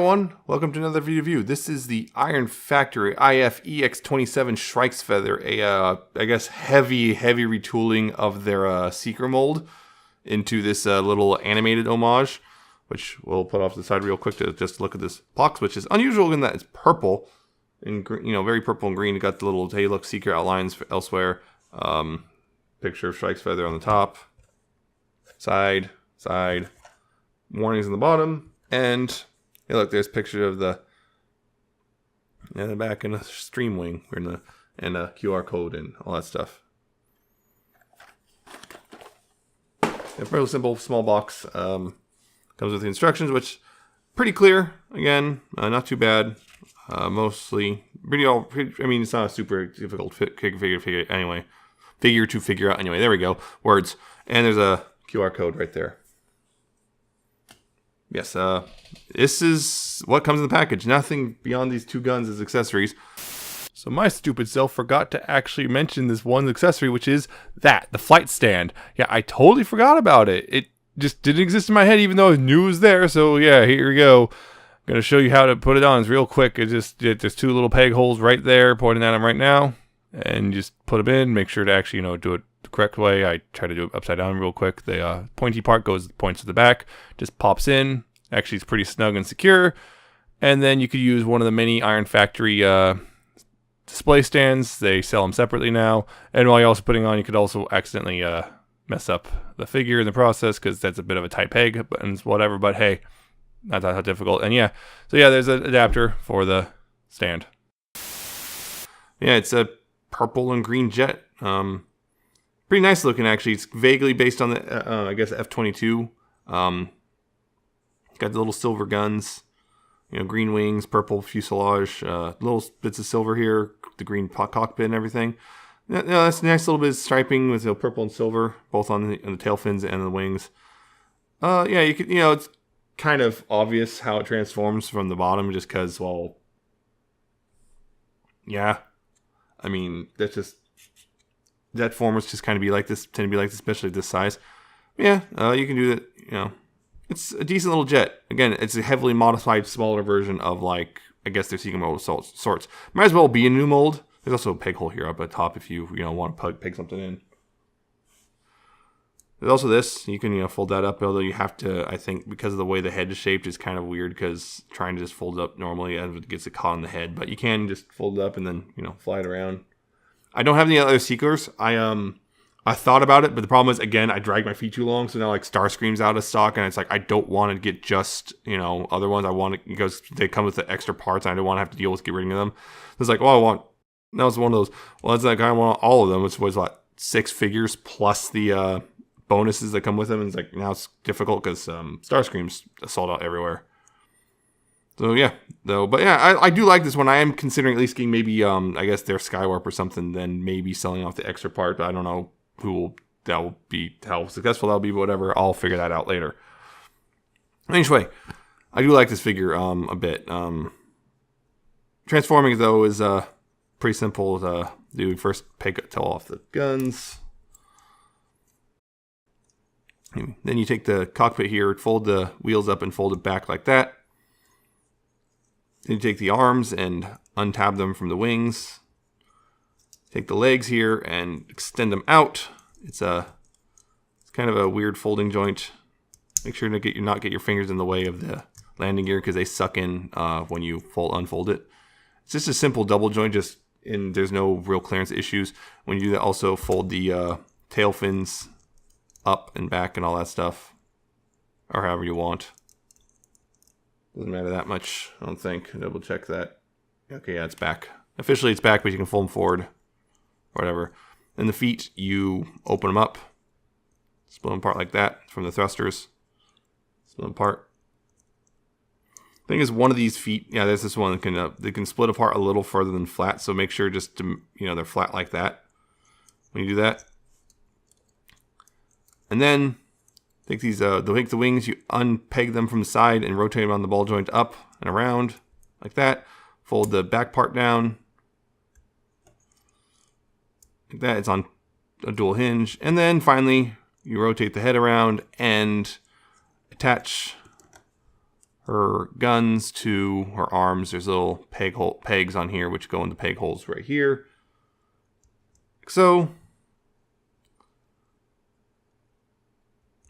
everyone, welcome to another video review. This is the Iron Factory IF EX-27 Shrike's Feather, I guess heavy retooling of their Seeker mold into this little animated homage, which we'll put off to the side real quick to just look at this box, which is unusual in that it's purple and very purple and green. It got the little hey look Seeker outlines elsewhere. Picture of Shrike's Feather on the top, side, warnings on the bottom. And hey, look, there's a picture of the back and a stream wing and a QR code and all that stuff. A very simple, small box. Comes with the instructions, which pretty clear. Again, not too bad. Mostly pretty. I mean, it's not a super difficult figure to figure out. Anyway, there we go. Words, and there's a QR code right there. Yes, this is what comes in the package. Nothing beyond these two guns as accessories. So my stupid self forgot to actually mention this one accessory, which is the flight stand. Yeah, I totally forgot about it. It just didn't exist in my head, even though I knew it was there. So yeah, here we go. I'm going to show you how to put it on. It's real quick. There's two little peg holes right there, pointing at them right now. And just put them in. Make sure to actually, do it the correct way. I try to do it upside down real quick. The pointy part points to the back, just pops in. Actually, it's pretty snug and secure. And then you could use one of the many Iron Factory display stands. They sell them separately now. And while you're also putting on, you could also accidentally mess up the figure in the process because that's a bit of a tight peg and whatever. But hey, not that difficult. And yeah, so yeah, there's an adapter for the stand. Yeah, it's a purple and green jet. Pretty nice looking, actually. It's vaguely based on the, I guess, F-22. Got the little silver guns, green wings, purple fuselage, little bits of silver here, the green cockpit and everything. That's a nice little bit of striping with purple and silver, both on the tail fins and the wings. Yeah, you could, it's kind of obvious how it transforms from the bottom, just because, well, yeah. I mean, that formers just kind of be like this, tend to be like this, especially this size. Yeah, you can do that, It's a decent little jet. Again, it's a heavily modified, smaller version of, I guess their Seeker mold of sorts. Might as well be a new mold. There's also a peg hole here up at the top if you, want to peg something in. There's also this. You can, fold that up, although you have to, I think, because of the way the head is shaped, is kind of weird because trying to just fold it up normally, it gets it caught on the head. But you can just fold it up and then, fly it around. I don't have any other Seekers. I thought about it, but the problem is, again, I dragged my feet too long, so now Starscream's out of stock, and it's I don't want to get just, other ones. I want it because they come with the extra parts, and I don't want to have to deal with getting rid of them. It's that was one of those, well, it's I want all of them, which was 6 figures plus the bonuses that come with them, and it's now it's difficult because Starscream's sold out everywhere. So yeah, but yeah, I do like this one. I am considering at least getting maybe, I guess their Skywarp or something, then maybe selling off the extra part, but I don't know how successful that'll be, but whatever, I'll figure that out later. Anyway, I do like this figure a bit. Transforming though is pretty simple to do. First, tail off the guns. Then you take the cockpit here, fold the wheels up and fold it back like that. Then you take the arms and untab them from the wings. Take the legs here and extend them out. It's kind of a weird folding joint. Make sure to not get your fingers in the way of the landing gear because they suck in when you unfold it. It's just a simple double joint, there's no real clearance issues. When you do that, also fold the tail fins up and back and all that stuff, or however you want. Doesn't matter that much, I don't think. Double check that. Okay, yeah, it's back. Officially, it's back, but you can fold them forward. Whatever. And the feet, you open them up, split them apart like that from the thrusters. Split them apart. Thing is, one of these feet, yeah, there's this one that they can split apart a little further than flat. So make sure just to, they're flat like that when you do that. And then take these, the wings, you unpeg them from the side and rotate them on the ball joint up and around like that. Fold the back part down. Like that, it's on a dual hinge. And then finally, you rotate the head around and attach her guns to her arms. There's little pegs on here which go into peg holes right here. So,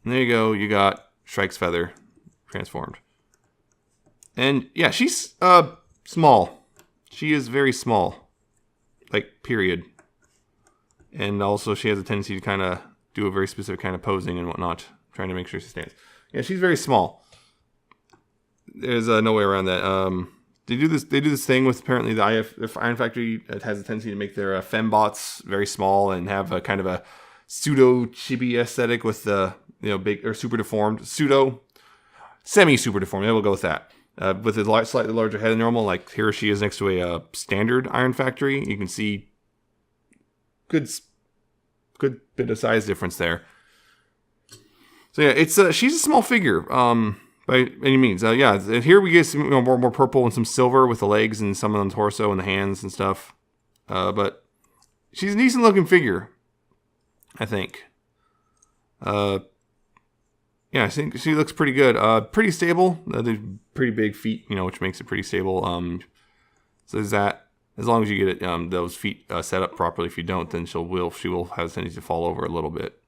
and there you go. You got Shrike's feather transformed. And yeah, she's small. She is very small. Like, period. And also she has a tendency to kind of do a very specific kind of posing and whatnot, trying to make sure she stands. Yeah, she's very small. There's no way around that. They do this thing with apparently the Iron Factory has a tendency to make their fembots very small and have a kind of a pseudo chibi aesthetic with the big or super deformed, semi super deformed. We'll go with that. With a slightly larger head than normal, like here she is next to a standard Iron Factory. You can see good bit of size difference there. So yeah, she's a small figure by any means. Yeah, here we get some more purple and some silver with the legs and some on the torso and the hands and stuff. But she's a decent looking figure, I think. Yeah, I think she looks pretty good. Pretty stable. There's pretty big feet, which makes it pretty stable. So there's that. As long as you get it, those feet set up properly. If you don't, then she will have a tendency to fall over a little bit.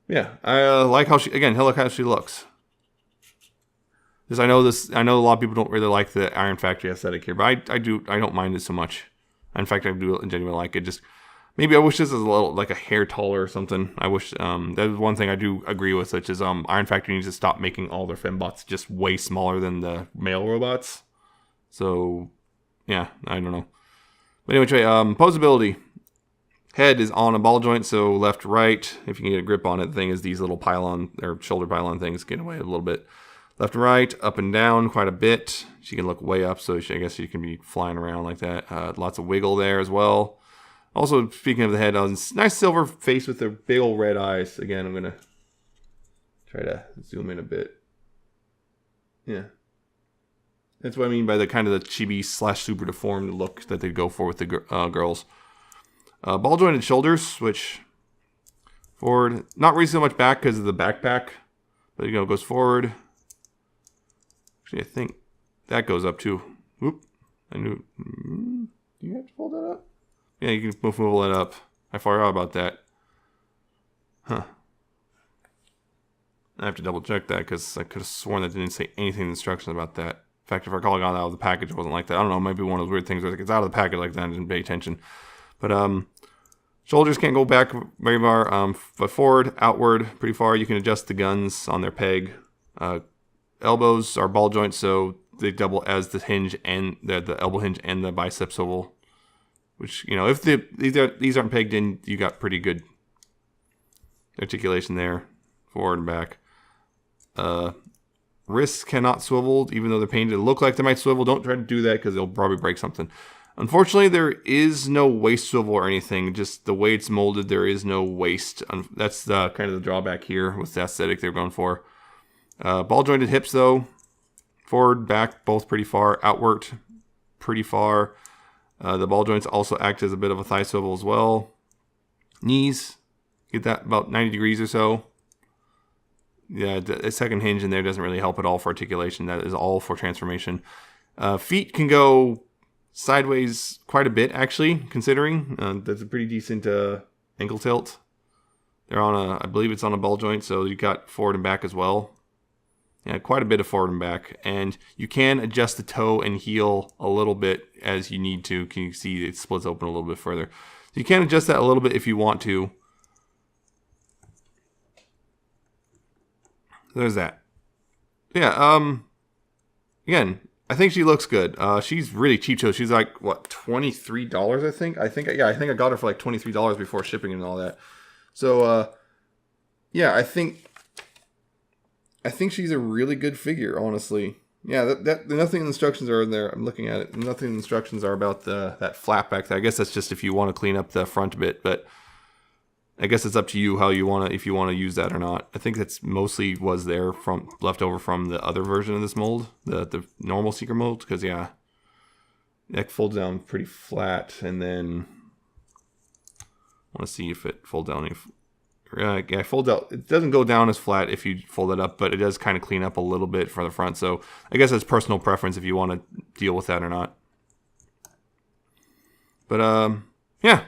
Yeah, I like how she looks. Because I know a lot of people don't really like the Iron Factory aesthetic here, but I don't mind it so much. In fact, I do genuinely like it. Just maybe I wish this was a little like a hair taller or something. I wish that was one thing I do agree with, which is Iron Factory needs to stop making all their fembots just way smaller than the male robots. So yeah, I don't know. But anyway, posability. Head is on a ball joint, so left, right. If you can get a grip on it, the thing is these little pylon or shoulder pylon things get away a little bit. Left and right, up and down quite a bit. She can look way up, so I guess you can be flying around like that. Lots of wiggle there as well. Also, speaking of the head, nice silver face with the big old red eyes. Again, I'm going to try to zoom in a bit. Yeah. That's what I mean by the kind of the chibi / super deformed look that they go for with the girls. Ball jointed shoulders, which forward, not really so much back because of the backpack, but goes forward. Actually, I think that goes up too. Whoop! I knew. Do you have to fold that up? Yeah, you can move that up. I forgot about that. Huh. I have to double check that because I could have sworn that didn't say anything in the instructions about that. In fact, if I recall, out of the package, it wasn't like that. I don't know. Maybe one of those weird things where it's out of the package like that and didn't pay attention. But shoulders can't go back very far, but forward, outward, pretty far. You can adjust the guns on their peg. Elbows are ball joints, so they double as the hinge and the elbow hinge and the bicep swivel. Which, if these aren't pegged in, you got pretty good articulation there, forward and back. Wrists cannot swivel, even though they're painted to look like they might swivel. Don't try to do that because they'll probably break something. Unfortunately, there is no waist swivel or anything. Just the way it's molded, there is no waist. That's kind of the drawback here with the aesthetic they're going for. Ball jointed hips, though. Forward, back, both pretty far. Outward, pretty far. The ball joints also act as a bit of a thigh swivel as well. Knees, get that about 90 degrees or so. Yeah, the second hinge in there doesn't really help at all for articulation. That is all for transformation. Feet can go sideways quite a bit, actually, considering. That's a pretty decent ankle tilt. They're on I believe it's on a ball joint, so you got forward and back as well. Yeah, quite a bit of forward and back. And you can adjust the toe and heel a little bit as you need to. Can you see it splits open a little bit further? So you can adjust that a little bit if you want to. There's that. Yeah, again, I think she looks good. She's really cheap, so she's like, what, $23, I think? I think I got her for like $23 before shipping and all that. So, yeah, I think she's a really good figure, honestly. Yeah, nothing in the instructions are in there. I'm looking at it. Nothing in the instructions are about that flap back there. I guess that's just if you want to clean up the front bit, but I guess it's up to you how you want to, if you want to use that or not. I think that's mostly was there from left over from the other version of this mold, the normal Seeker mold, because yeah, neck folds down pretty flat, and then I want to see if it folds down Yeah, it folds out. It doesn't go down as flat if you fold it up, but it does kind of clean up a little bit for the front. So I guess that's personal preference if you want to deal with that or not. But yeah,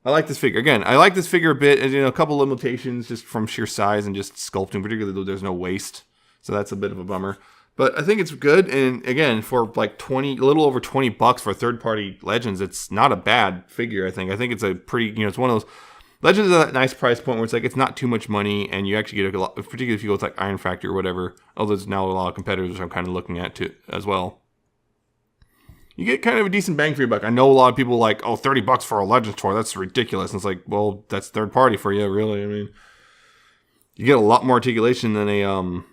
I like this figure. Again, I like this figure a bit. A couple limitations just from sheer size and just sculpting, particularly though there's no waist, so that's a bit of a bummer. But I think it's good, and again, for like a little over $20 for third-party Legends, it's not a bad figure. I think it's a pretty, it's one of those Legends at that nice price point where it's like it's not too much money, and you actually get a lot, particularly if you go with like Iron Factory or whatever. Although there's now a lot of competitors I'm kind of looking at too as well. You get kind of a decent bang for your buck. I know a lot of people like, oh, $30 for a Legends toy, that's ridiculous. And it's like, well, that's third party for you, really. I mean, you get a lot more articulation than a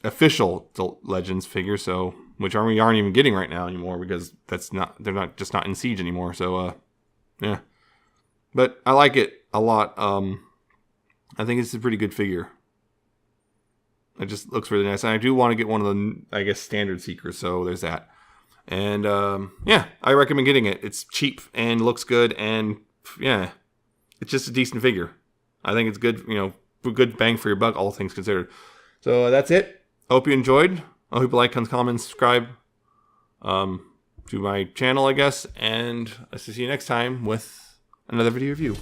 official Legends figure, so which we aren't even getting right now anymore because they're not in Siege anymore. So yeah, but I like it a lot. I think it's a pretty good figure. It just looks really nice, and I do want to get one of the, I guess, standard Seekers. So there's that, and yeah, I recommend getting it. It's cheap and looks good, and yeah, it's just a decent figure. I think it's good, good bang for your buck, all things considered. So that's it. I hope you enjoyed. I hope you like, comment, subscribe to my channel, I guess. And I'll see you next time with another video review.